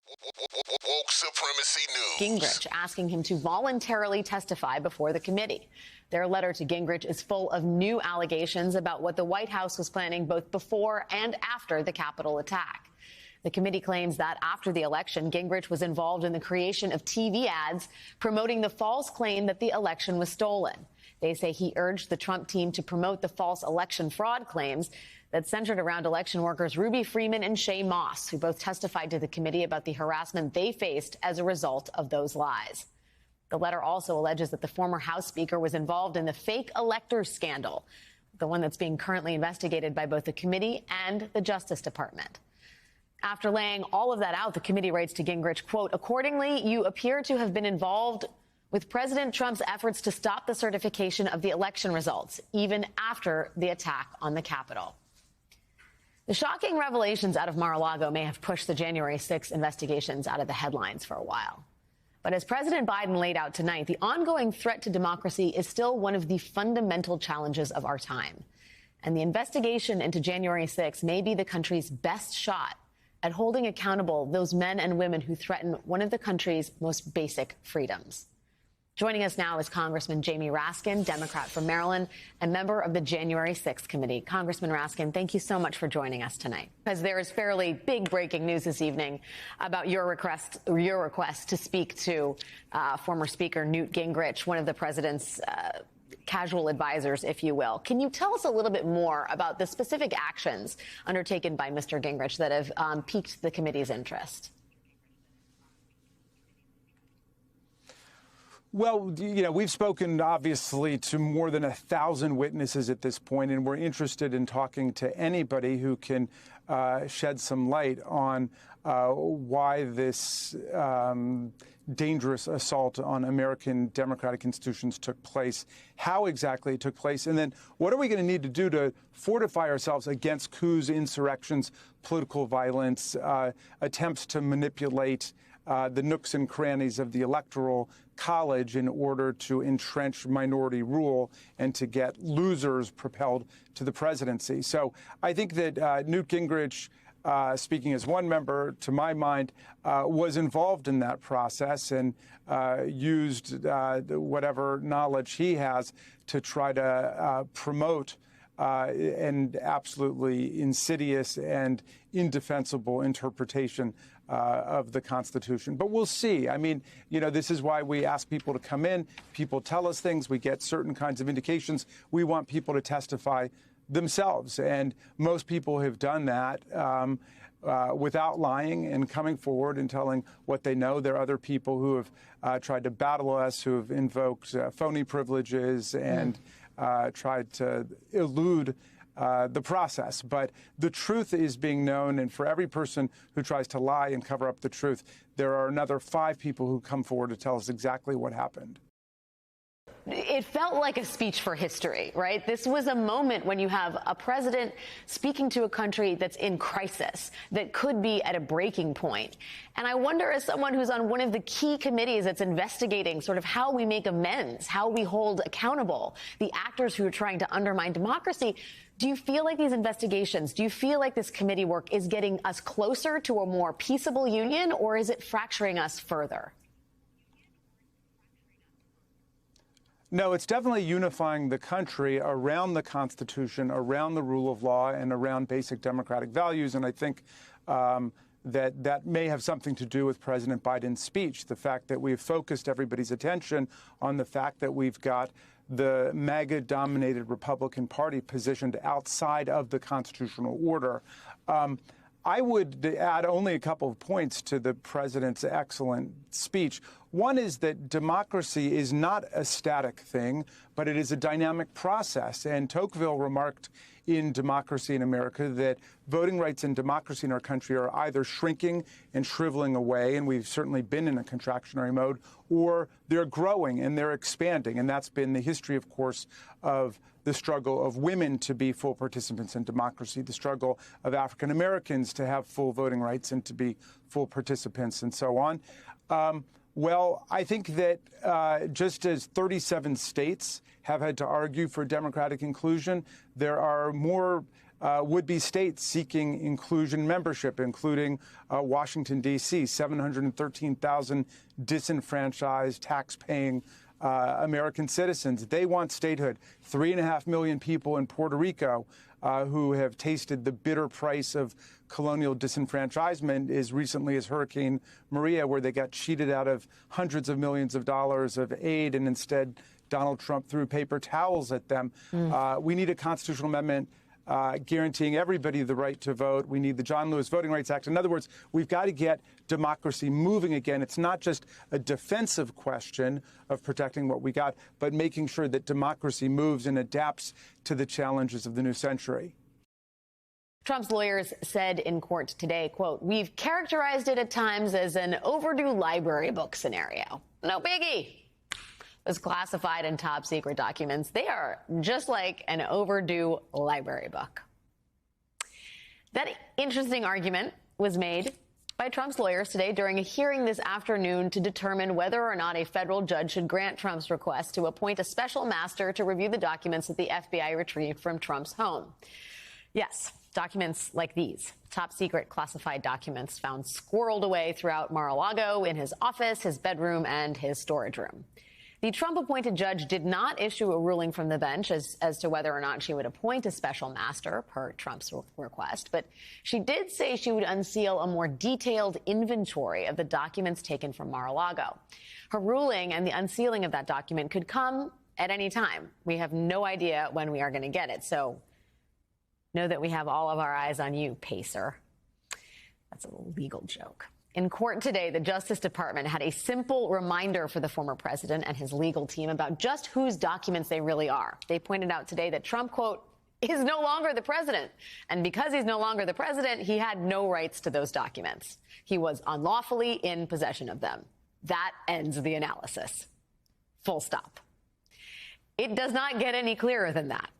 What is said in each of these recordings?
Woke Supremacy News. Gingrich asking him to voluntarily testify before the committee. Their letter to Gingrich is full of new allegations about what the White House was planning both before and after the Capitol attack. The committee claims that after the election, Gingrich was involved in the creation of TV ads promoting the false claim that the election was stolen. They say he urged the Trump team to promote the false election fraud claims that centered around election workers Ruby Freeman and Shay Moss, who both testified to the committee about the harassment they faced as a result of those lies. The letter also alleges that the former House Speaker was involved in the fake electors scandal, the one that's being currently investigated by both the committee and the Justice Department. After laying all of that out, the committee writes to Gingrich, quote, accordingly, you appear to have been involved with President Trump's efforts to stop the certification of the election results, even after the attack on the Capitol. The shocking revelations out of Mar-a-Lago may have pushed the January 6th investigations out of the headlines for a while. But as President Biden laid out tonight, the ongoing threat to democracy is still one of the fundamental challenges of our time. And the investigation into January 6th may be the country's best shot at holding accountable those men and women who threaten one of the country's most basic freedoms. Joining us now is Congressman Jamie Raskin, Democrat from Maryland and member of the January 6th committee. Congressman Raskin, thank you so much for joining us tonight. Because there is fairly big breaking news this evening about your request to speak to former Speaker Newt Gingrich, one of the president's casual advisors, if you will. Can you tell us a little bit more about the specific actions undertaken by Mr. Gingrich that have piqued the committee's interest? Well, you know, we've spoken, obviously, to more than 1,000 witnesses at this point, and we're interested in talking to anybody who can shed some light on why this dangerous assault on American democratic institutions took place, how exactly it took place, and then what are we going to need to do to fortify ourselves against coups, insurrections, political violence, attempts to manipulate the nooks and crannies of the Electoral College in order to entrench minority rule and to get losers propelled to the presidency. So I think that Newt Gingrich, speaking as one member, to my mind, was involved in that process and used whatever knowledge he has to try to promote an absolutely insidious and indefensible interpretation of the Constitution. But we'll see. I mean, you know, this is why we ask people to come in. People tell us things. We get certain kinds of indications. We want people to testify themselves. And most people have done that without lying and coming forward and telling what they know. There are other people who have tried to battle us, who have invoked phony privileges and tried to elude the process. But the truth is being known, and for every person who tries to lie and cover up the truth, there are another 5 people who come forward to tell us exactly what happened. It felt like a speech for history, right? This was a moment when you have a president speaking to a country that's in crisis, that could be at a breaking point. And I wonder, as someone who's on one of the key committees that's investigating sort of how we make amends, how we hold accountable the actors who are trying to undermine democracy, do you feel like these investigations, do you feel like this committee work is getting us closer to a more peaceable union, or is it fracturing us further? No, it's definitely unifying the country around the Constitution, around the rule of law, and around basic democratic values. And I think that may have something to do with President Biden's speech, the fact that we've focused everybody's attention on the fact that we've got the MAGA-dominated Republican Party positioned outside of the constitutional order. I would add only a couple of points to the president's excellent speech. One is that democracy is not a static thing, but it is a dynamic process. And Tocqueville remarked in Democracy in America that voting rights and democracy in our country are either shrinking and shriveling away, and we've certainly been in a contractionary mode, or they're growing and they're expanding. And that's been the history, of course, of the struggle of women to be full participants in democracy, the struggle of African Americans to have full voting rights and to be full participants, and so on. Well, I think that just as 37 states have had to argue for democratic inclusion, there are more would-be states seeking inclusion membership, including Washington, D.C., 713,000 disenfranchised, tax-paying American citizens. They want statehood. 3.5 million people in Puerto Rico who have tasted the bitter price of colonial disenfranchisement as recently as Hurricane Maria, where they got cheated out of hundreds of millions of dollars of aid, and instead Donald Trump threw paper towels at them. We need a constitutional amendment guaranteeing everybody the right to vote. We need the John Lewis Voting Rights Act. In other words, we've got to get democracy moving again. It's not just a defensive question of protecting what we got, but making sure that democracy moves and adapts to the challenges of the new century. Trump's lawyers said in court today, quote, "We've characterized it at times as an overdue library book scenario. No biggie. Those classified and top secret documents, they are just like an overdue library book." That interesting argument was made by Trump's lawyers today during a hearing this afternoon to determine whether or not a federal judge should grant Trump's request to appoint a special master to review the documents that the FBI retrieved from Trump's home. Yes, documents like these, top secret classified documents found squirreled away throughout Mar-a-Lago in his office, his bedroom, and his storage room. The Trump-appointed judge did not issue a ruling from the bench as to whether or not she would appoint a special master per Trump's request, but she did say she would unseal a more detailed inventory of the documents taken from Mar-a-Lago. Her ruling and the unsealing of that document could come at any time. We have no idea when we are going to get it, so know that we have all of our eyes on you, Pacer. That's a legal joke. In court today, the Justice Department had a simple reminder for the former president and his legal team about just whose documents they really are. They pointed out today that Trump, quote, is no longer the president. And because he's no longer the president, he had no rights to those documents. He was unlawfully in possession of them. That ends the analysis. Full stop. It does not get any clearer than that.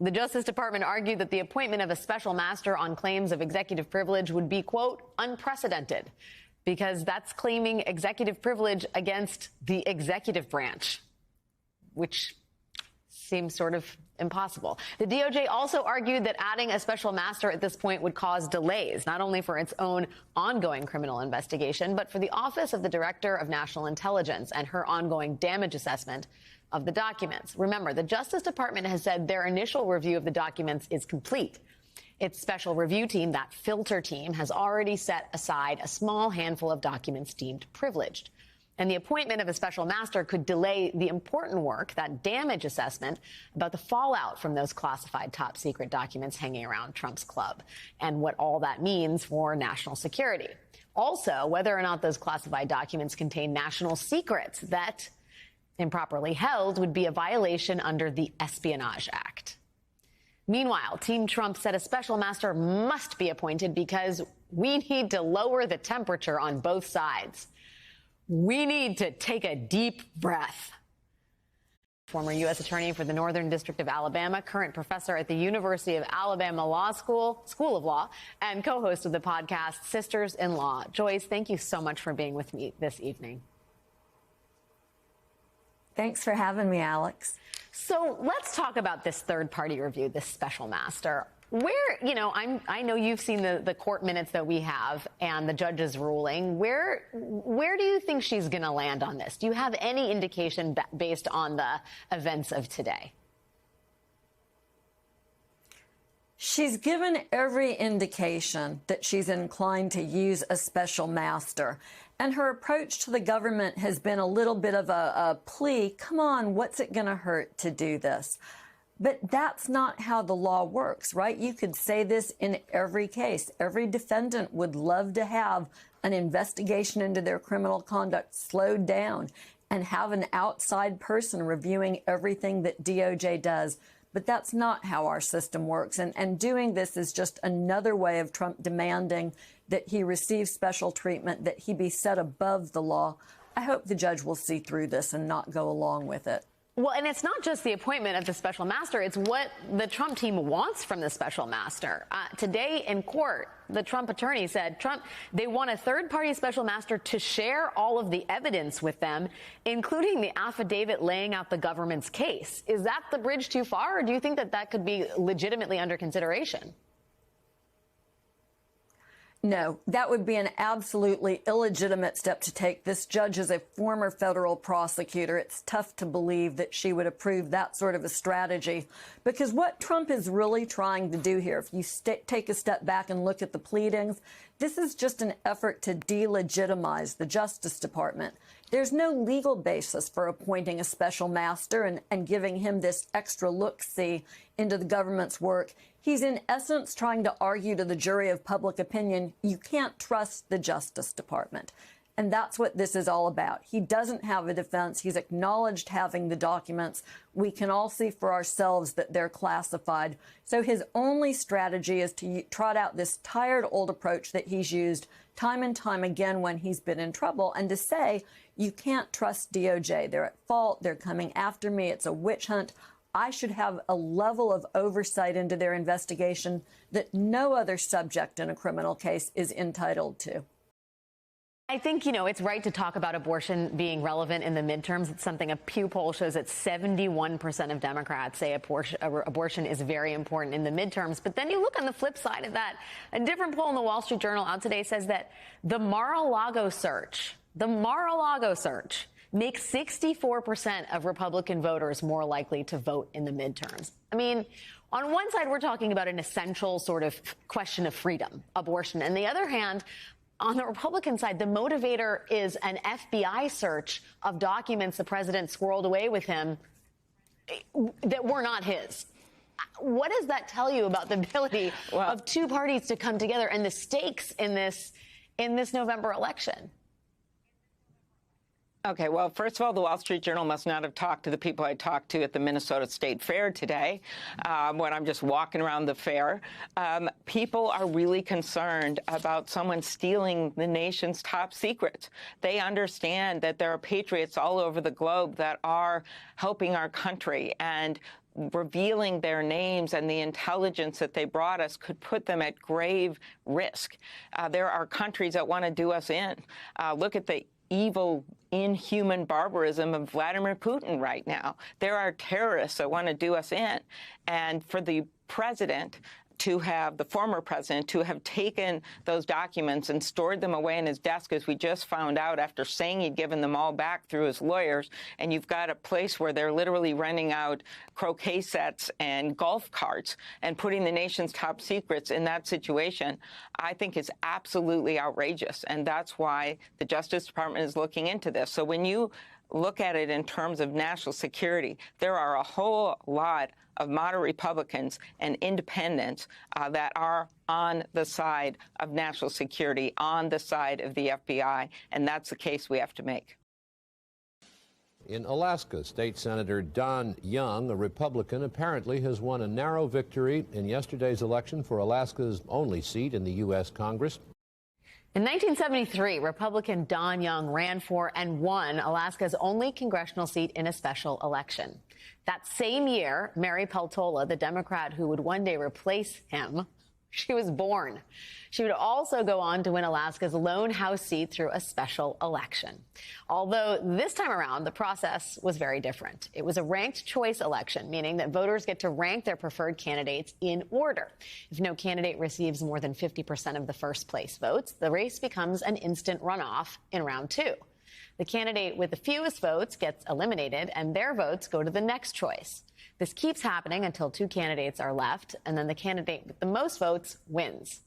The Justice Department argued that the appointment of a special master on claims of executive privilege would be, quote, unprecedented, because that's claiming executive privilege against the executive branch, which seems sort of impossible. The DOJ also argued that adding a special master at this point would cause delays, not only for its own ongoing criminal investigation, but for the Office of the Director of National Intelligence and her ongoing damage assessment of the documents. Remember, the Justice Department has said their initial review of the documents is complete. Its special review team, that filter team, has already set aside a small handful of documents deemed privileged. And the appointment of a special master could delay the important work, that damage assessment, about the fallout from those classified top secret documents hanging around Trump's club and what all that means for national security. Also, whether or not those classified documents contain national secrets that, improperly held, would be a violation under the Espionage Act. Meanwhile, Team Trump said a special master must be appointed because we need to lower the temperature on both sides. We need to take a deep breath. Former U.S. Attorney for the Northern District of Alabama, current professor at the University of Alabama Law School of Law, and co-host of the podcast Sisters-in-Law. Joyce, thank you so much for being with me this evening. Thanks for having me, Alex. So let's talk about this third-party review, this special master. I know you've seen the court minutes that we have and the judge's ruling. Where do you think she's going to land on this? Do you have any indication based on the events of today? She's given every indication that she's inclined to use a special master. And her approach to the government has been a little bit of a plea. Come on, what's it going to hurt to do this? But that's not how the law works, right? You could say this in every case. Every defendant would love to have an investigation into their criminal conduct slowed down and have an outside person reviewing everything that DOJ does. But that's not how our system works. And doing this is just another way of Trump demanding that he receive special treatment, that he be set above the law. I hope the judge will see through this and not go along with it. Well, and it's not just the appointment of the special master. It's what the Trump team wants from the special master. Today in court, the Trump attorney said they want a third-party special master to share all of the evidence with them, including the affidavit laying out the government's case. Is that the bridge too far, or do you think that that could be legitimately under consideration? No, that would be an absolutely illegitimate step to take. This judge is a former federal prosecutor. It's tough to believe that she would approve that sort of a strategy, because what Trump is really trying to do here, if you take a step back and look at the pleadings, this is just an effort to delegitimize the Justice Department. There's no legal basis for appointing a special master and giving him this extra look-see into the government's work. He's in essence trying to argue to the jury of public opinion, you can't trust the Justice Department. And that's what this is all about. He doesn't have a defense. He's acknowledged having the documents. We can all see for ourselves that they're classified. So his only strategy is to trot out this tired old approach that he's used time and time again when he's been in trouble, and to say, you can't trust DOJ. They're at fault. They're coming after me. It's a witch hunt. I should have a level of oversight into their investigation that no other subject in a criminal case is entitled to. I think, it's right to talk about abortion being relevant in the midterms. It's something a Pew poll shows that 71% of Democrats say abortion is very important in the midterms. But then you look on the flip side of that. A different poll in the Wall Street Journal out today says that the Mar-a-Lago search makes 64% of Republican voters more likely to vote in the midterms. I mean, on one side, we're talking about an essential sort of question of freedom, abortion. And the other hand, on the Republican side, the motivator is an FBI search of documents the president squirreled away with him that were not his. What does that tell you about the ability of two parties to come together and the stakes in this November election? Okay, well, first of all, the Wall Street Journal must not have talked to the people I talked to at the Minnesota State Fair today when I'm just walking around the fair. People are really concerned about someone stealing the nation's top secrets. They understand that there are patriots all over the globe that are helping our country, and revealing their names and the intelligence that they brought us could put them at grave risk. There are countries that want to do us in. Look at the evil, inhuman barbarism of Vladimir Putin right now. There are terrorists that want to do us in. And for the president the former president to have taken those documents and stored them away in his desk, as we just found out after saying he'd given them all back through his lawyers, and you've got a place where they're literally renting out croquet sets and golf carts and putting the nation's top secrets in that situation, I think is absolutely outrageous. And that's why the Justice Department is looking into this. So when you look at it in terms of national security, there are a whole lot of moderate Republicans and independents that are on the side of national security, on the side of the FBI, and that's the case we have to make. In Alaska, State Senator Don Young, a Republican, apparently has won a narrow victory in yesterday's election for Alaska's only seat in the U.S. Congress. In 1973, Republican Don Young ran for and won Alaska's only congressional seat in a special election. That same year, Mary Peltola, the Democrat who would one day replace him, she was born. She would also go on to win Alaska's lone House seat through a special election. Although this time around, the process was very different. It was a ranked choice election, meaning that voters get to rank their preferred candidates in order. If no candidate receives more than 50% of the first place votes, the race becomes an instant runoff in round two. The candidate with the fewest votes gets eliminated, and their votes go to the next choice. This keeps happening until two candidates are left, and then the candidate with the most votes wins.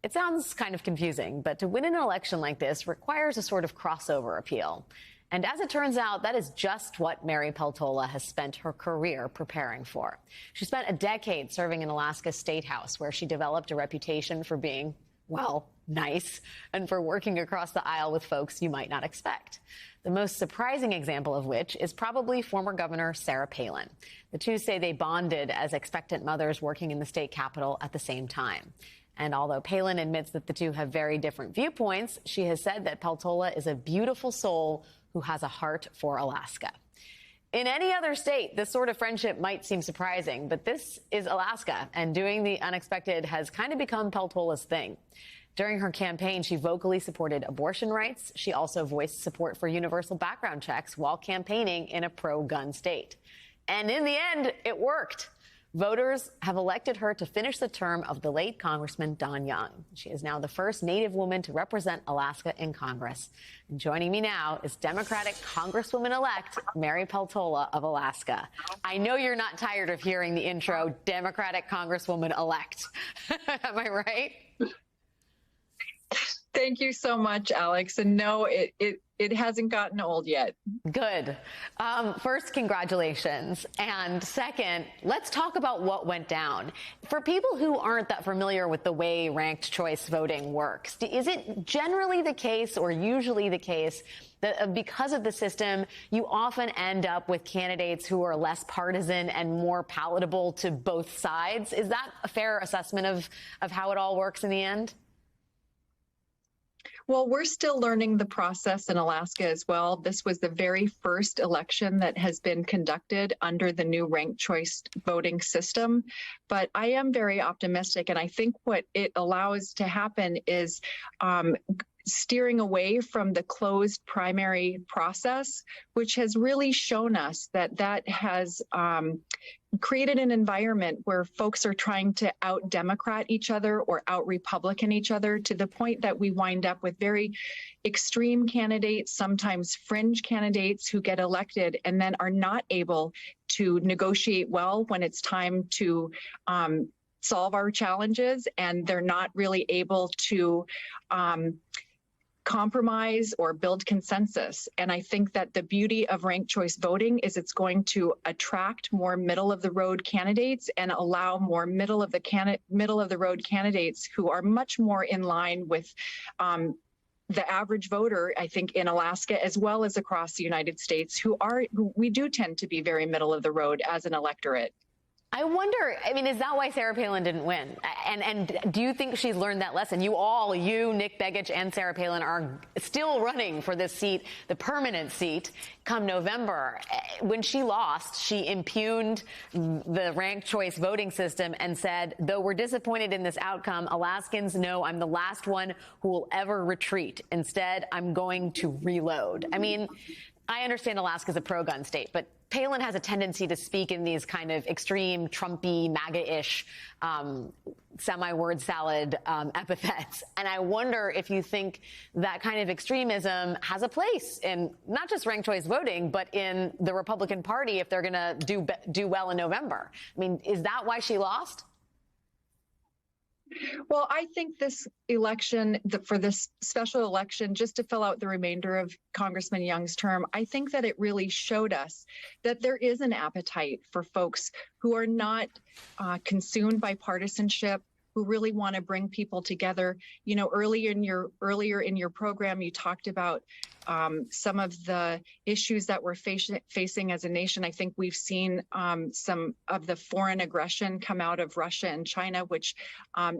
It sounds kind of confusing, but to win an election like this requires a sort of crossover appeal. And as it turns out, that is just what Mary Peltola has spent her career preparing for. She spent a decade serving in Alaska's State House, where she developed a reputation for being, well, nice, and for working across the aisle with folks you might not expect. The most surprising example of which is probably former Governor Sarah Palin. The two say they bonded as expectant mothers working in the state capitol at the same time. And although Palin admits that the two have very different viewpoints, she has said that Peltola is a beautiful soul who has a heart for Alaska. In any other state, this sort of friendship might seem surprising, but this is Alaska, and doing the unexpected has kind of become Peltola's thing. During her campaign, she vocally supported abortion rights. She also voiced support for universal background checks while campaigning in a pro-gun state. And in the end, it worked. Voters have elected her to finish the term of the late Congressman Don Young. She is now the first Native woman to represent Alaska in Congress. And joining me now is Democratic Congresswoman-elect Mary Peltola of Alaska. I know you're not tired of hearing the intro, Democratic Congresswoman-elect. Am I right? Thank you so much, Alex. And no, it hasn't gotten old yet. Good. First, congratulations. And second, let's talk about what went down. For people who aren't that familiar with the way ranked choice voting works, is it generally the case or usually the case that because of the system, you often end up with candidates who are less partisan and more palatable to both sides? Is that a fair assessment of how it all works in the end? Well, we're still learning the process in Alaska as well. This was the very first election that has been conducted under the new ranked choice voting system. But I am very optimistic, and I think what it allows to happen is steering away from the closed primary process, which has really shown us that has created an environment where folks are trying to out-Democrat each other or out-Republican each other to the point that we wind up with very extreme candidates, sometimes fringe candidates who get elected and then are not able to negotiate well when it's time to solve our challenges, and they're not really able to compromise or build consensus. And I think that the beauty of ranked choice voting is it's going to attract more middle of the road candidates and allow more middle of the road candidates who are much more in line with the average voter, I think, in Alaska, as well as across the United States, who we do tend to be very middle of the road as an electorate. I wonder, I mean, is that why Sarah Palin didn't win? And do you think she's learned that lesson? You, Nick Begich and Sarah Palin are still running for this seat, the permanent seat, come November. When she lost, she impugned the ranked choice voting system and said, though we're disappointed in this outcome, Alaskans know I'm the last one who will ever retreat. Instead, I'm going to reload. I mean, I understand Alaska's a pro-gun state, but Palin has a tendency to speak in these kind of extreme, Trumpy, MAGA-ish, semi-word salad epithets. And I wonder if you think that kind of extremism has a place in not just ranked choice voting, but in the Republican Party if they're going to do well in November. I mean, is that why she lost? Well, I think this election, for this special election, just to fill out the remainder of Congressman Young's term, I think that it really showed us that there is an appetite for folks who are not consumed by partisanship, who really want to bring people together. You know, earlier in your program, you talked about some of the issues that we're facing as a nation. I think we've seen some of the foreign aggression come out of Russia and China, which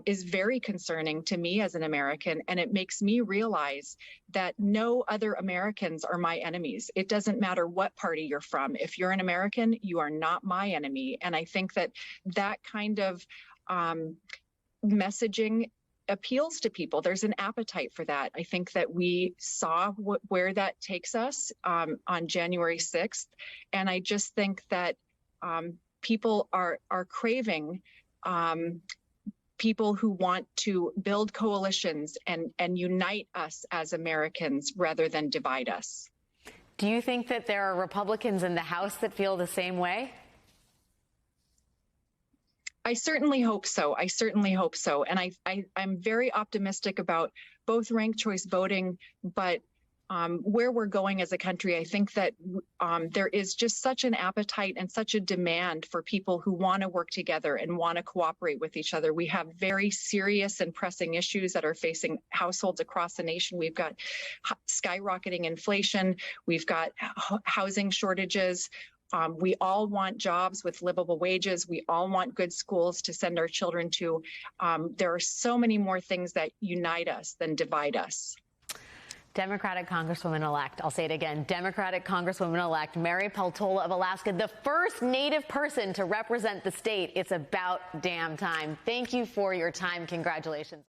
is very concerning to me as an American. And it makes me realize that no other Americans are my enemies. It doesn't matter what party you're from. If you're an American, you are not my enemy. And I think that that kind of messaging appeals to people. There's an appetite for that. I think that we saw where that takes us on January 6th. And I just think that people are craving people who want to build coalitions and unite us as Americans rather than divide us. Do you think that there are Republicans in the House that feel the same way? I certainly hope so. And I'm very optimistic about both ranked choice voting, but where we're going as a country, I think that there is just such an appetite and such a demand for people who want to work together and want to cooperate with each other. We have very serious and pressing issues that are facing households across the nation. We've got skyrocketing inflation. We've got housing shortages. We all want jobs with livable wages. We all want good schools to send our children to. There are so many more things that unite us than divide us. Democratic Congresswoman-elect, I'll say it again, Democratic Congresswoman-elect Mary Peltola of Alaska, the first Native person to represent the state. It's about damn time. Thank you for your time. Congratulations.